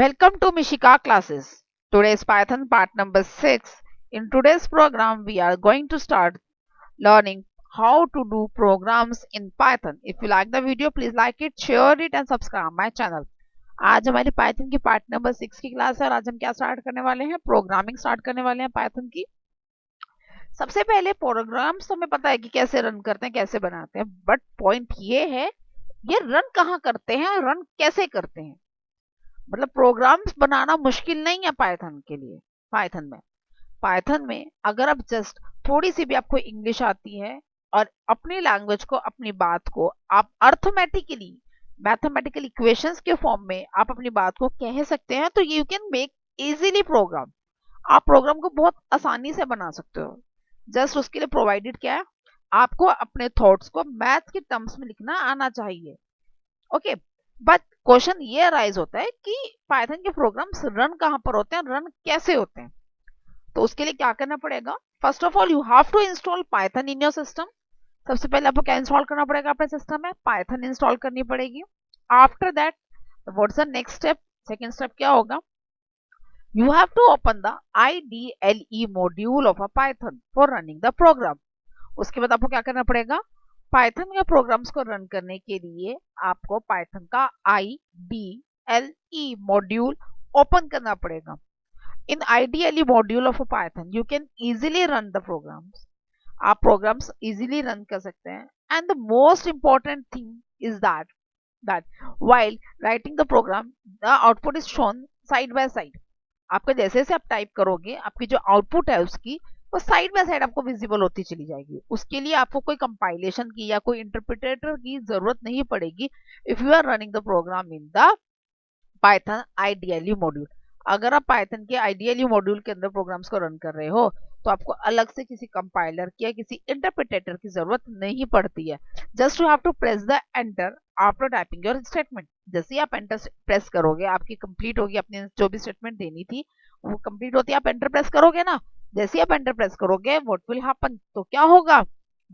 Welcome to Mishika classes. Today's Python part number 6. In today's program, we are going to start learning how to do programs in Python. If you like the video, please like it, share it and subscribe my channel. आज हमारी Python की part number 6 की class है और आज हम क्या start करने वाले हैं? प्रोग्रामिंग स्टार्ट करने वाले हैं पाइथन की। सबसे पहले प्रोग्राम्स तो हमें पता है कि कैसे रन करते हैं, कैसे बनाते हैं, बट पॉइंट ये है ये रन कहाँ करते हैं और रन कैसे करते हैं। मतलब प्रोग्राम्स बनाना मुश्किल नहीं है पाइथन के लिए। पाइथन में अगर आप जस्ट थोड़ी सी भी आपको इंग्लिश आती है और अपनी लैंग्वेज को, अपनी बात को आप अर्थमेटिकली, मैथमेटिकल इक्वेशंस के फॉर्म में आप अपनी बात को कह सकते हैं, तो you can make easily program. आप प्रोग्राम को बहुत आसानी से बना सकते हो। जस्ट उसके लिए प्रोवाइडेड क्या है, आपको अपने थॉट्स को मैथ के टर्म्स में लिखना आना चाहिए। ओके, बट क्वेश्चन ये अराइज होता है कि पाइथन के प्रोग्राम्स रन कहाँ पर होते हैं, रन कैसे होते हैं। तो उसके लिए क्या करना पड़ेगा? First of all you have to install Python in your system. सबसे पहले आपको क्या इंस्टॉल करना पड़ेगा अपने सिस्टम में? पाइथन इंस्टॉल करनी पड़ेगी। After that what's the next step? Second step क्या होगा? You have to open the IDLE module of a Python for running the program. उसके बाद आपको क्या करना पड़ेगा? पाइथन के प्रोग्राम्स को रन करने के लिए आपको पाइथन का IDLE मॉड्यूल ओपन करना पड़ेगा। In IDLE module of Python you can easily run the programs. आप प्रोग्राम्स इजीली रन कर सकते हैं। And the most important thing is that while writing the program the output is shown side by side। आपका जैसे जैसे आप type करोगे आपकी जो आउटपुट है उसकी वो साइड बाय साइड आपको विजिबल होती चली जाएगी। उसके लिए आपको कोई कंपाइलेशन की या कोई इंटरप्रिटेटर की जरूरत नहीं पड़ेगी if you are running the program in the Python IDLE module. अगर आप पाइथन के IDLE मॉड्यूल के अंदर प्रोग्राम्स को रन कर रहे हो तो आपको अलग से किसी कंपाइलर की या किसी इंटरप्रिटेटर की जरूरत नहीं पड़ती है। Just you have to press the enter after typing your statement. जैसे ही आप एंटर प्रेस करोगे आपकी कंप्लीट होगी, अपनी जो भी स्टेटमेंट देनी थी वो कंप्लीट होती है। आप एंटर प्रेस करोगे ना, जैसे ही आप एंटर प्रेस करोगे व्हाट विल हैपन, तो क्या होगा?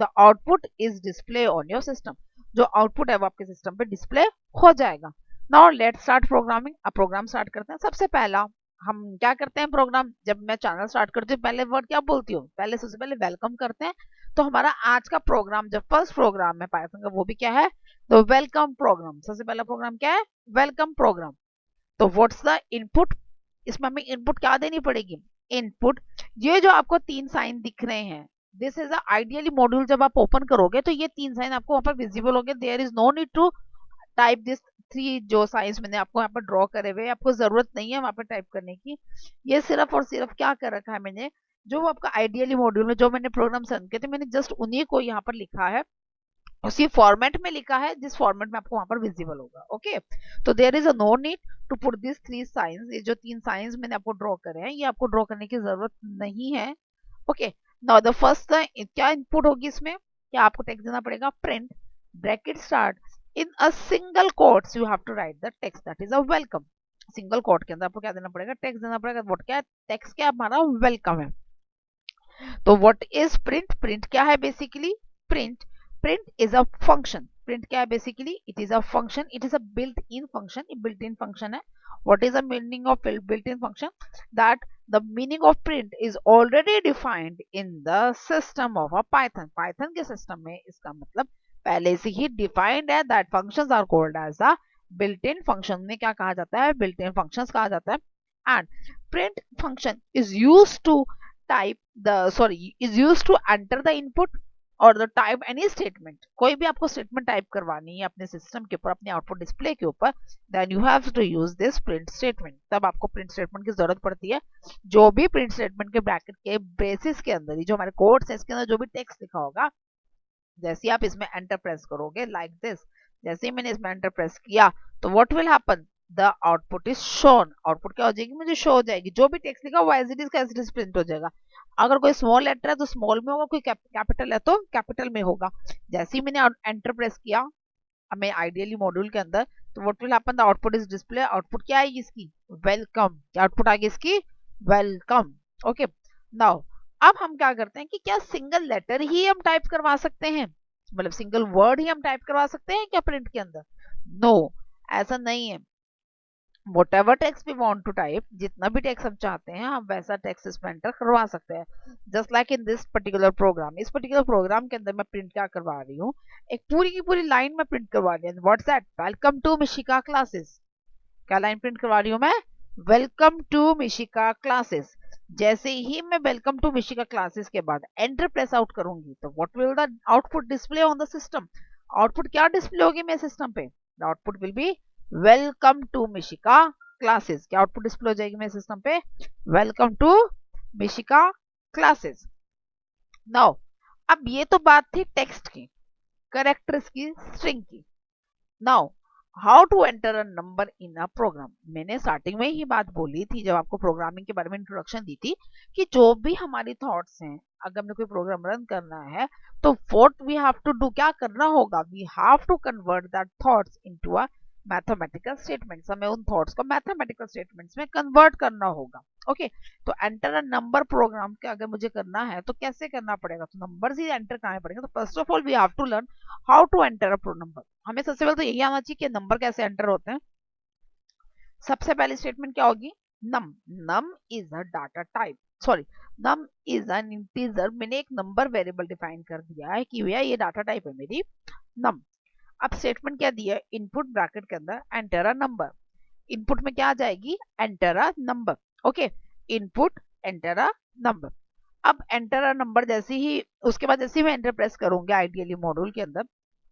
The output is display on your system. जो आउटपुट है वो आपके सिस्टम पे डिस्प्ले हो जाएगा। Now let's start programming. अब प्रोग्राम स्टार्ट करते हैं। सबसे पहला हम क्या करते हैं, प्रोग्राम जब मैं चैनल स्टार्ट करती हूँ पहले वर्ड क्या बोलती हूँ? पहले सबसे पहले वेलकम करते हैं। तो हमारा आज का प्रोग्राम जो फर्स्ट प्रोग्राम है पाइथन का वो भी क्या है? तो वेलकम प्रोग्राम। सबसे पहला प्रोग्राम क्या है? Welcome program. तो व्हाट्स द इनपुट? इसमें हमें इनपुट क्या देनी पड़ेगी? इनपुट ये जो आपको तीन साइन दिख रहे हैं, दिस इज आइडियली मॉड्यूल। जब आप ओपन करोगे तो ये तीन साइन आपको वहां पर विजिबल होंगे। There is no need to type this three जो साइंस मैंने आपको यहाँ पर ड्रॉ करे हुए, आपको जरूरत नहीं है वहां पर टाइप करने की। ये सिर्फ और सिर्फ क्या कर रखा है मैंने, जो आपका आइडियली मॉड्यूल में जो मैंने प्रोग्राम रन किए थे मैंने जस्ट उन्हीं को यहाँ पर लिखा है, उसी फॉर्मेट में लिखा है जिस फॉर्मेट में आपको वहां पर विजिबल होगा। ओके, तो there is a no need to put this three signs. ये जो तीन साइंस मैंने आपको ड्रॉ करे हैं ये आपको ड्रॉ करने की जरूरत नहीं है। ओके, नाउ द फर्स्ट क्या इनपुट होगी इसमें? क्या आपको टेक्स्ट देना पड़ेगा? Print bracket start in a single quotes you have to write the text that is a welcome. Single quote के अंदर आपको क्या देना पड़ेगा? टेक्स्ट देना पड़ेगा। व्हाट क्या है? टेक्स्ट क्या हमारा वेलकम है। तो व्हाट इज प्रिंट? प्रिंट क्या है basically? Print print is a function. Print क्या है basically? It is a function, it is a built in function. ये बिल्ट इन फंक्शन है। What is the meaning of built in function? That the meaning of print is already defined in the system of a Python. Python के system में इसका मतलब पहले से ही defined है। That functions are called as the built in function. में क्या कहा जाता है? बिल्ट इन फंक्शंस कहा जाता है। And print function is used to type the is used to enter the input और the type any statement। कोई भी आपको स्टेटमेंट टाइप करवानी है अपने सिस्टम के ऊपर, अपने आउटपुट डिस्प्ले के ऊपर, then you have to use this print statement. तब आपको प्रिंट स्टेटमेंट की जरूरत पड़ती है। जो भी प्रिंट स्टेटमेंट के ब्रैकेट के बेसिस के अंदर ही जो हमारे कोड्स है इसके अंदर जो भी टेक्स्ट लिखा होगा, जैसे आप इसमें एंटर प्रेस करोगे लाइक दिस, जैसे ही मैंने इसमें एंटर प्रेस किया तो what will happen? The output is shown. Output क्या हो जाएगी? मुझे शो हो जाएगी। जो भी टेक्स्ट लिखा हुआ एज इट इज का एज इट इज प्रिंट हो जाएगा। अगर कोई स्मॉल लेटर है तो स्मॉल में होगा, कोई कैपिटल है तो कैपिटल में होगा। जैसे ही मैंने एंटर प्रेस किया हमें आइडियली मॉड्यूल के अंदर, तो what will happen? The output is display. Output क्या आएगी इसकी? वेलकम। क्या आउटपुट आएगी इसकी? वेलकम। ओके, नाउ अब हम क्या करते हैं कि क्या सिंगल लेटर ही हम टाइप करवा सकते हैं, मतलब सिंगल वर्ड ही हम टाइप करवा सकते हैं क्या प्रिंट के अंदर? नो, ऐसा नहीं है। whatever text we want to type, जितना भी टेक्स्ट हम चाहते हैं हम वैसा टेक्स्ट इसमें एंटर करवा सकते हैं. Just like in this particular program. इस पर्टिकुलर प्रोग्राम के अंदर मैं प्रिंट क्या करवा रही हूँ, एक पूरी की पूरी लाइन में प्रिंट करवा रही हूँ. What's that? Welcome to Mishika classes. क्या लाइन प्रिंट करवा रही हूँ मैं? Welcome to Mishika classes. जैसे ही मैं वेलकम टू मिशिका क्लासेस के बाद एंटर प्रेस आउट करूंगी तो what will the output display on the system? Output क्या डिस्प्ले होगी मेरे सिस्टम पे? The output will be welcome to Mishika classes. क्या आउटपुट डिस्प्ले हो जाएगी मेरे सिस्टम पे? Welcome to Mishika classes. Now अब ये तो बात थी टेक्स्ट की, कैरेक्टर्स की, स्ट्रिंग की. Now how to enter a number in a program. मैंने स्टार्टिंग में ही बात बोली थी जब आपको प्रोग्रामिंग के बारे में इंट्रोडक्शन दी थी कि जो भी हमारी थॉट्स हैं, अगर हमें कोई प्रोग्राम रन करना है तो what we have to do, क्या करना होगा? We have to convert that thoughts into a mathematical statements. हमें उन थॉट्स को मैथमेटिकल स्टेटमेंट्स में कन्वर्ट करना होगा. ओके तो एंटर अ नंबर प्रोग्राम के अगर मुझे करना है तो कैसे करना पड़ेगा? तो नंबर्स ही एंटर करने पड़ेंगे. तो first of all we have to learn how to enter a number. हमें सबसे पहले तो यही आना चाहिए कि नंबर कैसे एंटर होते हैं. सबसे पहली स्टेटमेंट क्या होगी? Num. Num is a data type, sorry, num is an integer. मैंने एक नंबर वेरिएबल डिफाइन कर दिया है कि भैया ये डाटा टाइप है मेरी नम. अब स्टेटमेंट क्या दिया है? इनपुट ब्रैकेट के अंदर एंटर अ नंबर. इनपुट में क्या आ जाएगी? Enter a number. Okay input enter a number. अब एंटर अ नंबर जैसे ही, उसके बाद जैसे ही मैं एंटर प्रेस करूंगी आइडियली मॉड्यूल के अंदर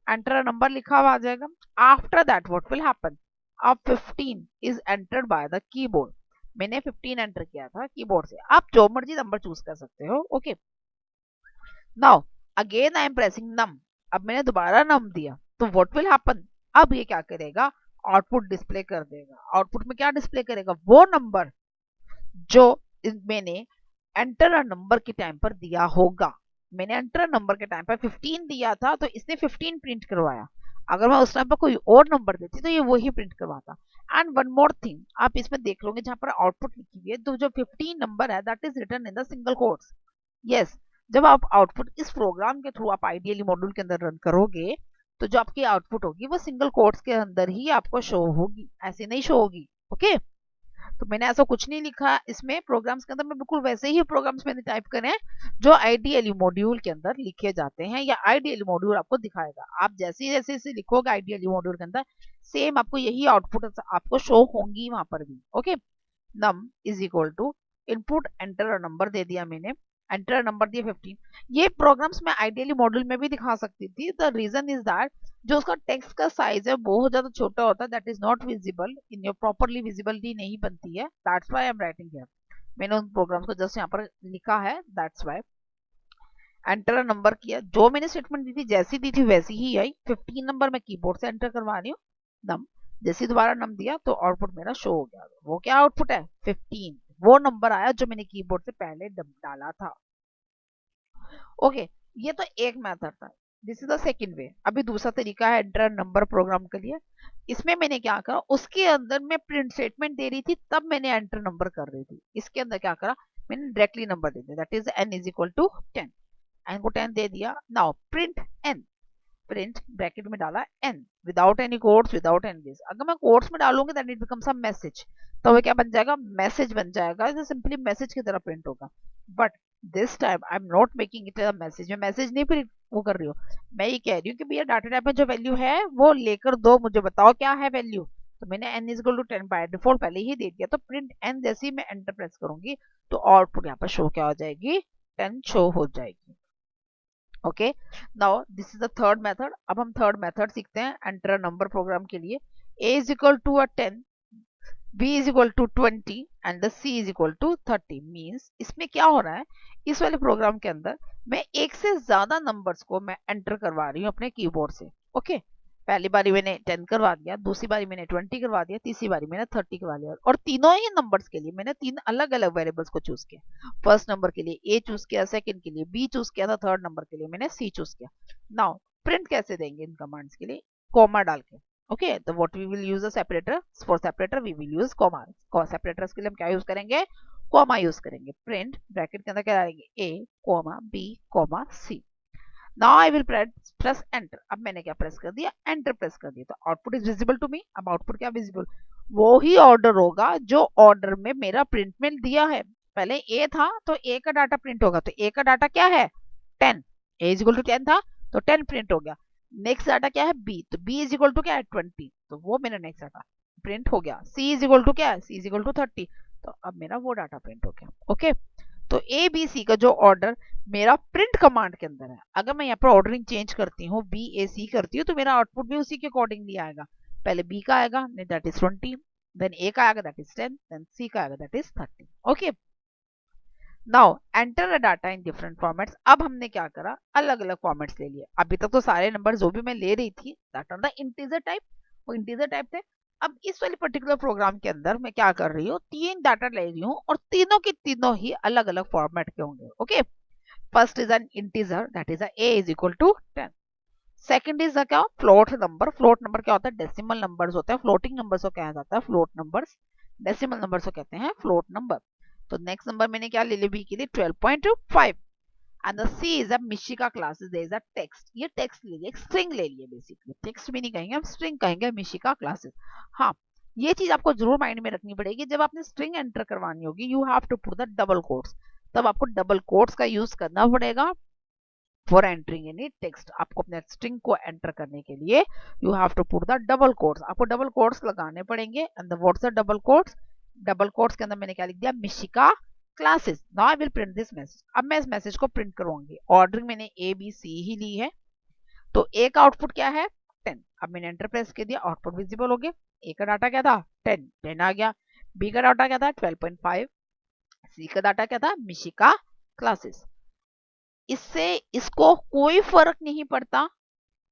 एंटर अ नंबर लिखा हुआ आ जाएगा. After that what will happen? अब 15 is entered by the keyboard. मैंने 15 एंटर किया था कीबोर्ड से. आप जो मर्जी नंबर चूज कर सकते हो. Okay now again I am pressing num. अब मैंने दोबारा नम दिया तो व्हाट विल हैपन? अब ये क्या करेगा? आउटपुट डिस्प्ले कर देगा. आउटपुट में क्या डिस्प्ले करेगा? वो नंबर जो मैंने एंटर अ नंबर के टाइम पर दिया होगा. मैंने एंटर नंबर के टाइम पर 15 दिया था तो इसने 15 प्रिंट करवाया. अगर मैं उस टाइम पर कोई और नंबर देती तो ये वही प्रिंट करवाता. एंड वन मोर थिंग, आप इसमें देख लोगे जहां पर आउटपुट लिखी हुई है तो जो 15 नंबर है that is written in the single quotes. Yes, जब आप आउटपुट इस प्रोग्राम के थ्रू आप आइडियली मॉड्यूल के अंदर रन करोगे तो जो आपकी आउटपुट होगी वो सिंगल कोट्स के अंदर ही आपको शो होगी, ऐसे नहीं शो होगी. ओके तो मैंने ऐसा कुछ नहीं लिखा इसमें प्रोग्राम्स के अंदर. मैं बिल्कुल वैसे ही प्रोग्राम्स मैंने टाइप करे हैं जो आइडियली मॉड्यूल के अंदर लिखे जाते हैं या आइडियली मॉड्यूल आपको दिखाएगा. आप जैसे जैसे इसे लिखोगे आइडियली मॉड्यूल के अंदर सेम आपको यही आउटपुट आपको शो होंगी वहां पर भी. Okay num is equal to input enter number दे दिया मैंने, एंटर नंबर दिया 15. ये प्रोग्राम्स मैं आइडियली मॉड्यूल में भी दिखा सकती थी. द रीजन इज दैट जो उसका टेक्स्ट का साइज है बहुत ज्यादा छोटा होता है. That is not visible in your properly, visibility नहीं बनती है. That's why I am writing here. मैंने उन प्रोग्राम्स को जस्ट यहाँ पर लिखा है. दैट्स व्हाई एंटर नंबर किया. जो मैंने स्टेटमेंट दी थी जैसी दी थी वैसी ही आई. 15 नंबर मैं कीबोर्ड से एंटर करवा रही हूँ नम. जैसे दोबारा नम दिया तो आउटपुट मेरा शो हो गया. वो क्या आउटपुट है? 15. वो नंबर आया जो मैंने कीबोर्ड से पहले डाला था. ओके ये तो एक मेथड था. दिस इज द सेकंड वे. अभी दूसरा तरीका है एंटर नंबर प्रोग्राम के लिए. इसमें मैंने क्या करा, उसके अंदर मैं प्रिंट स्टेटमेंट दे रही थी तब मैंने एंटर नंबर कर रही थी. इसके अंदर क्या करा, मैंने डायरेक्टली नंबर दे दिया. That is n is equal to 10. N को 10 दे दिया. Now print n. Print bracket में डाला n without any quotes, without any this. अगर मैं कोट्स में डालूंगी that it becomes a message. तो वो क्या बन जाएगा? मैसेज बन जाएगा. ये सिंपली मैसेज की तरह प्रिंट होगा. But this time I am not making it a message. मैं मैसेज नहीं प्रिंट वो कर रही हूँ. मैं ये कह रही हूँ कि भैया डाटा टाइप में जो वैल्यू है वो लेकर दो, मुझे बताओ क्या है वैल्यू. तो मैंने n is equal to 10 by default पहले ही दे दिया. तो प्रिंट n जैसे ही मैं एंटर प्रेस करूंगी तो आउटपुट यहाँ पर शो क्या हो जाएगी? 10 शो हो जाएगी. Okay now this is the third method. अब हम थर्ड मेथड सीखते हैं एंटर नंबर प्रोग्राम के लिए. a is equal to 10, b is equal to 20 and the c is equal to 30. Means इसमें क्या हो रहा है, इस वाले प्रोग्राम के अंदर मैं एक से ज्यादा नंबर्स को मैं एंटर करवा रही हूँ अपने कीबोर्ड से. ओके पहली बारी मैंने 10 करवा दिया, दूसरी बारी मैंने 20 करवा दिया, तीसरी बारी मैंने 30 करवा लिया. और तीनों ही नंबर्स के लिए मैंने तीन अलग अलग वेरिएबल्स को चूज किया. फर्स्ट नंबर के लिए a चूज किया, सेकंड के लिए b चूज किया था, थर्ड नंबर के लिए मैंने c चूज किया. नाउ प्रिंट कैसे देंगे इन कमांड्स के लिए? कॉमा डाल के. ओके तो what we will use a separator. For separator we will use comma. Separators के लिए हम क्या यूज करेंगे? कॉमा यूज करेंगे. प्रिंट ब्रैकेट के अंदर क्या डालेंगे? a comma b comma c. Now I will press enter. अब मैंने क्या प्रेस कर दिया, एंटर प्रेस कर दिया, तो output is visible to me. अब आउटपुट क्या विजिबल, वो ही ऑर्डर होगा जो ऑर्डर में मेरा प्रिंट में दिया है। पहले ए था तो ए का डाटा प्रिंट होगा, तो ए का डाटा क्या है 10, ए इज इक्वल टू 10 था तो 10 प्रिंट हो गया। नेक्स्ट डाटा क्या है बी, तो बी इज इक्वल टू क्या है 20, तो वो मेरा नेक्स्ट डाटा प्रिंट हो गया। सी इज इक्वल टू क्या है, सी इज इक्वल टू 30, तो अब मेरा वो डाटा प्रिंट हो गया। ओके, तो ए बी सी का जो ऑर्डर मेरा प्रिंट कमांड के अंदर है, अगर मैं यहाँ पर ऑर्डरिंग चेंज करती हूँ बी ए सी करती हूँ, तो मेरा आउटपुट भी उसी के अकॉर्डिंगली आएगा। पहले बी का आएगा दैट इज 20, देन ए का आएगा दैट इज 10, देन सी का आएगा that is 30। Okay, now enter the data in different formats. अब हमने क्या करा, अलग अलग फॉर्मेट्स ले लिए। अभी तक तो सारे नंबर जो भी मैं ले रही थी that are the integer type, वो इंटीजर टाइप थे। अब इस वाले पर्टिकुलर प्रोग्राम के अंदर मैं क्या कर रही हूँ, तीन डाटा ले रही हूँ और तीनों के तीनों ही अलग अलग फॉर्मेट के होंगे। Okay, first is an integer that is a is equal to 10। Second is क्या, फ्लोट नंबर। फ्लोट नंबर क्या होता है, डेसिमल नंबर्स होते हैं। फ्लोटिंग नंबर्स को कहा जाता है फ्लोट नंबर्स, डेसिमल नंबर्स को कहते हैं फ्लोट नंबर। तो नेक्स्ट नंबर मैंने क्या ले लिया, बी के लिए 12.5। And the c is a Mishika classes, there is a text. ये टेक्स्ट ले लिया, एक स्ट्रिंग ले लिया, बेसिकली टेक्स्ट भी नहीं कहेंगे हम, स्ट्रिंग कहेंगे मिशिका क्लासेस। हाँ, ये चीज आपको जरूर माइंड में रखनी पड़ेगी, जब आपने स्ट्रिंग एंटर करवानी होगी you have to put the double quotes, तब आपको डबल कोट्स का यूज करना पड़ेगा फॉर एंटरिंग एनी टेक्स्ट। आपको अपने स्ट्रिंग को एंटर करने के लिए you have to put the double quotes, आपको डबल कोट्स लगाने पड़ेंगे। And what's the double quotes, double quotes के अंदर मैंने क्या लिख दिया, Mishika classes. Now I will print this message. अब मैं इस मैसेज को प्रिंट करवाऊंगी। ऑर्डरिंग मैंने ए बी सी ही ली है, तो ए का आउटपुट क्या है 10। अब मैंने एंटर प्रेस कर दिया, आउटपुट विजिबल हो गया। ए का डाटा क्या था 10, 10 आ गया। बी का डाटा क्या था 12.5, सी का डाटा क्या था मिशिका क्लासेस। इससे इसको कोई फर्क नहीं पड़ता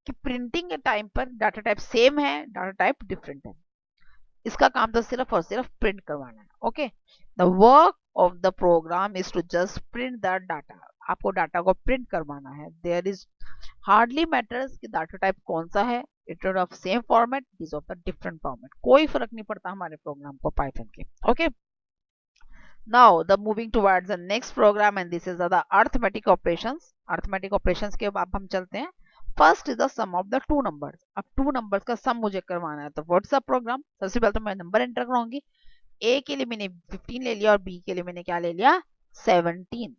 कि प्रिंटिंग के टाइम पर डाटा टाइप सेम है, डाटा टाइप डिफरेंट है। इसका काम तो सिर्फ और सिर्फ प्रिंट करवाना है। Okay, the work of the program is to just print the data. आपको डाटा को प्रिंट करवाना है। देयर इज हार्डली मैटर्स कि डाटा टाइप कौन सा है, it is of same format, is of the different format, कोई फर्क नहीं पड़ता हमारे प्रोग्राम को पाइथन के। ओके, now the moving towards the next program, and this is the arithmetic operations। arithmetic operations के अब हम चलते हैं। First is the sum of the two numbers. अब टू नंबर्स का सम मुझे करवाना है, तो व्हाट्स द प्रोग्राम। सबसे पहले तो मैं नंबर एंटर कराऊंगी। ए के लिए मैंने 15 ले लिया और बी के लिए मैंने क्या ले लिया 17।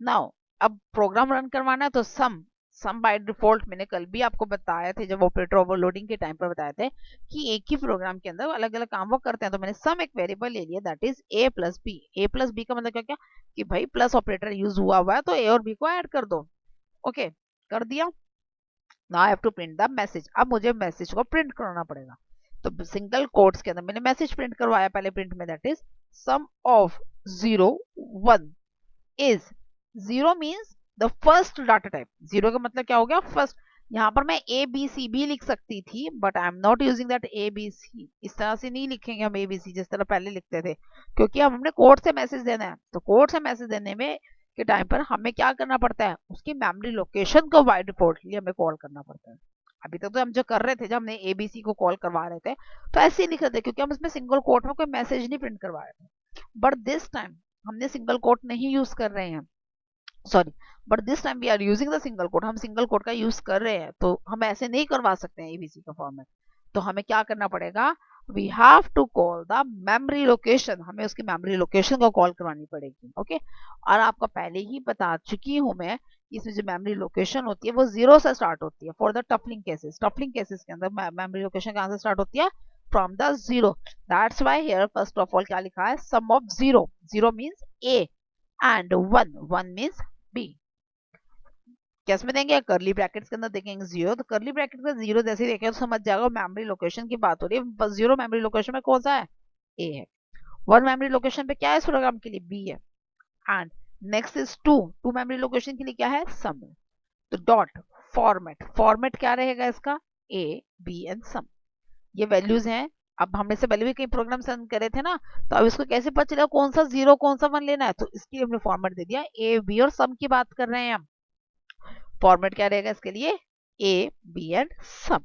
नाउ अब प्रोग्राम रन करवाना है, तो सम सम बाय डिफॉल्ट मैंने कल भी आपको बताया थे, जब ऑपरेटर ओवरलोडिंग के टाइम पर बताए थे कि एक ही प्रोग्राम के अंदर अलग अलग काम वो करते हैं। तो मैंने सम एक वेरिएबल ले लिया that is a plus b. A plus b का मतलब क्या क्या, कि भाई प्लस ऑपरेटर यूज हुआ है तो ए और बी को ऐड कर दो। ओके, कर दिया। Now I have to print the message. अब मुझे मैसेज को प्रिंट करना पड़ेगा, तो सिंगल कोट्स के अंदर मैंने मैसेज प्रिंट करवाया पहले प्रिंट में, that is sum of 0 1 is, 0 means the first data type. 0 का मतलब क्या हो गया फर्स्ट। यहाँ पर मैं ए बी सी भी लिख सकती थी, but I am not using that a b c. इस तरह से नहीं लिखेंगे हम ए बी सी जिस तरह पहले लिखते थे, क्योंकि हम हमने कोड से मैसेज देना है। तो कोड से मैसेज देने में के टाइम पर हमें क्या करना पड़ता है, उसकी मेमोरी लोकेशन को बाय डिफॉल्टली हमें कॉल करना पड़ता है। अभी तक तो हम जो कर रहे थे, जब हमने एबीसी को कॉल करवा रहे थे तो ऐसे ही लिख रहे थे, क्योंकि हम इसमें सिंगल कोट में कोई मैसेज नहीं प्रिंट करवा रहे थे। बट दिस टाइम हमने सिंगल कोट नहीं यूज कर रहे हैं, sorry, but this time we are using the single quote. हम सिंगल कोट का यूज कर रहे हैं, तो हम ऐसे नहीं करवा सकते हैं एबीसी का फॉर्मेट। तो हमें क्या करना पड़ेगा, we have to call the memory location. हमें उसकी मेमोरी लोकेशन को कॉल करवानी पड़ेगी। ओके, और आपको पहले ही बता चुकी हूं मैं, इसमें जो मेमोरी लोकेशन होती है वो 0 से स्टार्ट होती है फॉर द टफलिंग केसेस। टफलिंग केसेस के अंदर मेमोरी लोकेशन कहां से स्टार्ट होती है, from the 0। That's why here first of all क्या लिखा है, sum of 0। 0 means A and 1, 1 means B. कैसे में देंगे, करली ब्रैकेट्स के अंदर देखेंगे 0, तो करली ब्रैकेट का 0 जैसे ही देखें तो समझ जाएगा मेमोरी लोकेशन की बात हो रही है। बस 0 मेमोरी लोकेशन में कौन सा है, ए है। 1 मेमोरी लोकेशन पे क्या है इस प्रोग्राम के लिए, बी है। And next is 2, 2 memory location के लिए क्या है, सम। तो डॉट फॉर्मेट, फॉर्मेट क्या रहेगा इसका, ए बी एंड सम। ये वैल्यूज हैं। अब हमने से पहले भी कई प्रोग्राम रन करे थे ना, तो अब इसको कैसे पता चलेगा कौन सा 0 कौन सा 1 लेना है, तो इसके लिए हमने फॉर्मेट दे दिया ए बी और सम की बात कर रहे हैं हम। फॉर्मेट क्या रहेगा इसके लिए, a b and sum.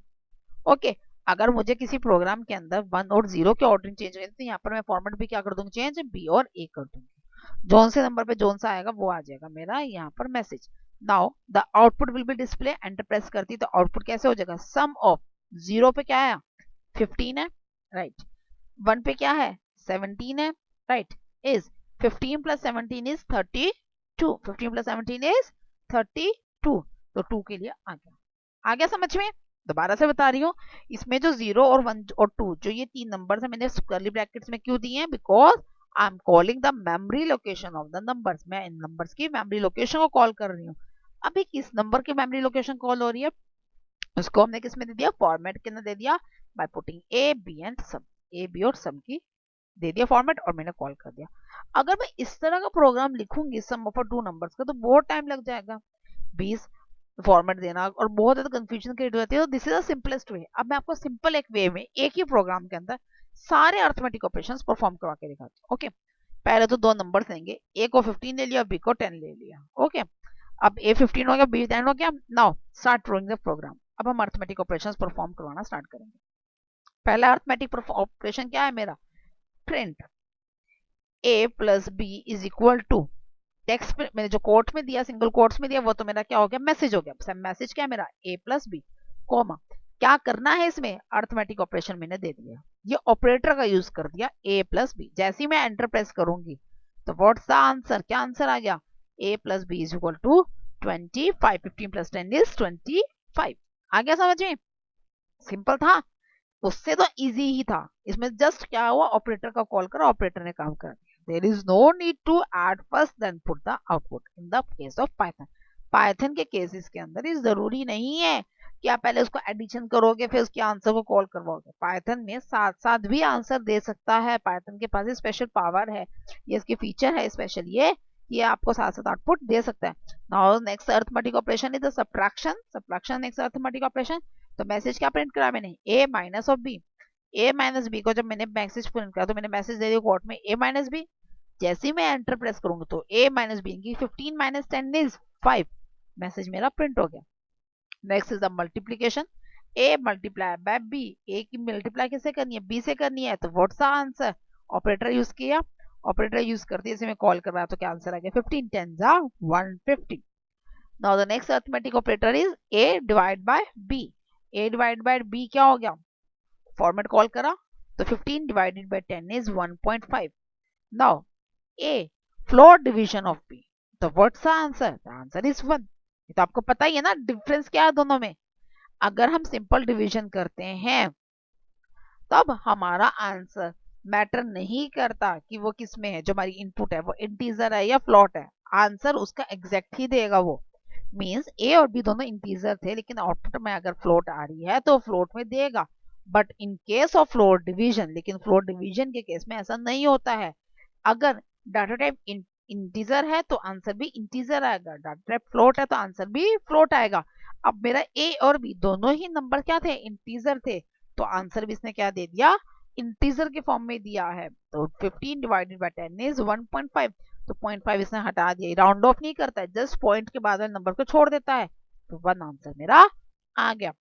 Okay, अगर मुझे किसी प्रोग्राम के अंदर 1 और 0 के ऑर्डरिंग चेंज हुए तो यहाँ पर मैं फॉर्मेट भी क्या कर दूंगी चेंज, बी और ए कर दूंगी। जोन से नंबर पे जोन सा आएगा वो आ जाएगा मेरा यहाँ पर message. Now the output will B display, enter press करती तो आउटपुट कैसे हो जाएगा, सम ऑफ 0 पे क्या है 15 है, राइट, 1 पे क्या है 17 है, right, is 15 plus 17 is 32, 15 plus 17 is 32, तो 2 के लिए आ गया समझ में। दोबारा से बता रही हूँ, इसमें जो 0 और 1 और 2 जो ये तीन नंबर्स है मैंने कर्ली ब्रैकेट्स में क्यों दिए हैं, because I am calling the memory location of the numbers, मैं इन नंबर्स की मेमोरी लोकेशन को कॉल कर रही हूँ। अभी किस नंबर की मेमोरी लोकेशन कॉल हो रही है, उसको हमने किस में दे दिया, फॉर्मेट के अंदर दे दिया by putting a b and sum, a b और सम की दे दिया फॉर्मेट और मैंने कॉल कर दिया। अगर मैं इस तरह का प्रोग्राम लिखूंगी सम ऑफ टू नंबर्स का तो बहुत टाइम लग जाएगा, 20 फॉर्मेट देना और बहुत ज्यादा कंफ्यूजन क्रिएट हो जाती है। तो this is the simplest way. अब मैं आपको सिंपल एक वे में एक ही प्रोग्राम के अंदर सारे अर्थमेटिक ऑपरेशंस परफॉर्म करवा के दिखाती हूँ। ओके, पहले तो दो नंबर देंगे, ए को 15 ले लिया, बी को 10 ले लिया। ओके, अब ए 15 हो गया, बी 10 हो गया। Now start doing the program. अब हम अर्थमेटिक ऑपरेशंस परफॉर्म करवाना स्टार्ट करेंगे। पहला अर्थमेटिक ऑपरेशन क्या है मेरा, print a plus b is equal to, text में मैंने जो कोट में दिया, सिंगल कोट्स में दिया, वो तो मेरा क्या हो गया, मैसेज हो गया। मैसेज क्या है मेरा, ए प्लस बी कोमा, क्या करना है इसमें, अर्थमेटिक ऑपरेशन मैंने दे दिया, ये ऑपरेटर का यूज कर दिया, ए प्लस बी। जैसे ही मैं एंटर प्रेस करूंगी तो व्हाट्स द आंसर, क्या आंसर आ गया, a plus b is equal to 25, 15 plus 10 is 25। आ गया समझ में, सिंपल था, उससे तो इजी ही था। इसमें जस्ट क्या हुआ, ऑपरेटर का कॉल करा, ऑपरेटर ने काम कर दिया। There is no need to add first then put the output in the case of Python. Python के केसेस के अंदर ये जरूरी नहीं है कि आप पहले उसको एडिशन करोगे फिर उसके आंसर को कॉल करवाओगे। पाइथन में साथ साथ भी आंसर दे सकता है, पाइथन के पास स्पेशल पावर है, ये इसकी फीचर है स्पेशल, ये आपको साथ साथ आउटपुट दे सकता है। Now next arithmetic operation is the subtraction, subtraction next arithmetic operation. तो मैसेज क्या प्रिंट करा मैंने, a minus of B, a minus b को जब मैंने मैसेज प्रिंट करा तो मैंने मैसेज दे दिया कोर्ट में ए माइनस बी। जैसे ही मैं एंटर प्रेस करूंगा तो ए माइनस बी की 15 माइनस 10 इज 5, मैसेज मेरा प्रिंट हो गया। Next is the multiplication, a multiply by B, a की मल्टीप्लाई किससे करनी है, बी से करनी है, तो what's the answer, operator use किया, ऑपरेटर यूज करते जैसे मैं कॉल कर रहा तो क्या आंसर आ गया, 15 10 जा 150। Now the next arithmetic operator is A divide by B, A divide by B क्या हो गया, फॉर्मेट कॉल करा तो 15 divided by 10 is 1.5। Now A floor division of B, तो what's the answer, the answer is 1। ये तो आपको पता ही है ना डिफरेंस क्या है दोनों में। अगर हम सिंपल डिवीजन करते हैं तब हमारा आंसर मैटर नहीं करता कि वो किस में है, जो हमारी इनपुट है वो इंटीजर है या फ्लोट है, आंसर उसका एग्जैक्ट ही देगा। वो मींस ए और बी दोनों इंटीजर थे लेकिन आउटपुट में अगर फ्लोट आ रही है तो फ्लोट में देगा। But in case of float division, लेकिन फ्लोट डिवीजन के केस में ऐसा नहीं होता है। अगर डाटा टाइप इंटीजर है तो आंसर भी इंटीजर आएगा, डाटा टाइप फ्लोट है तो आंसर भी फ्लोट आएगा। अब मेरा ए और बी दोनों ही नंबर क्या थे, इंटीजर थे, तो आंसर भी इसने क्या दे दिया, इंटीजर के फॉर्म में दिया है। तो 15 डिवाइडेड बाय 10 इज 1.5, तो 0.5 इसने हटा दिया, राउंड ऑफ नहीं करता है, जस्ट पॉइंट के बाद वाले नंबर को छोड़ देता है, तो 1 आंसर मेरा आ गया।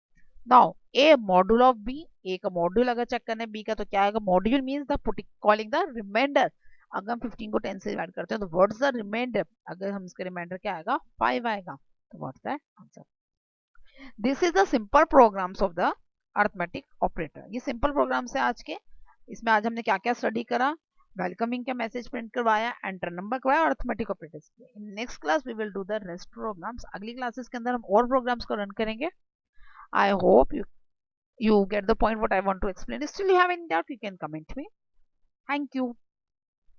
Now A module of B, A का मॉड्यूल अगर चेक करना है बी का तो क्या आएगा, module means the putting calling the reminder. अगर हम 15 को 10 से डिवाइड करते हैं तो व्हाट्स द रिमाइंडर, अगर हम इसका रिमाइंडर क्या आएगा 5 आएगा, तो what's the answer. This is the simple programs of the arithmetic operator. ये सिंपल प्रोग्राम्स है आज के। इसमें आज हमने क्या क्या स्टडी करा, वेलकमिंग का मैसेज प्रिंट करवाया, एंटर नंबर करवाया और अरिथमेटिक ऑपरेटर्स किए। In next class we will do the rest programs. अगली क्लासेस के अंदर हम और प्रोग्राम्स को रन करेंगे। I hope you get the point what I want to explain. Still you have any doubt, you can comment me. Thank you.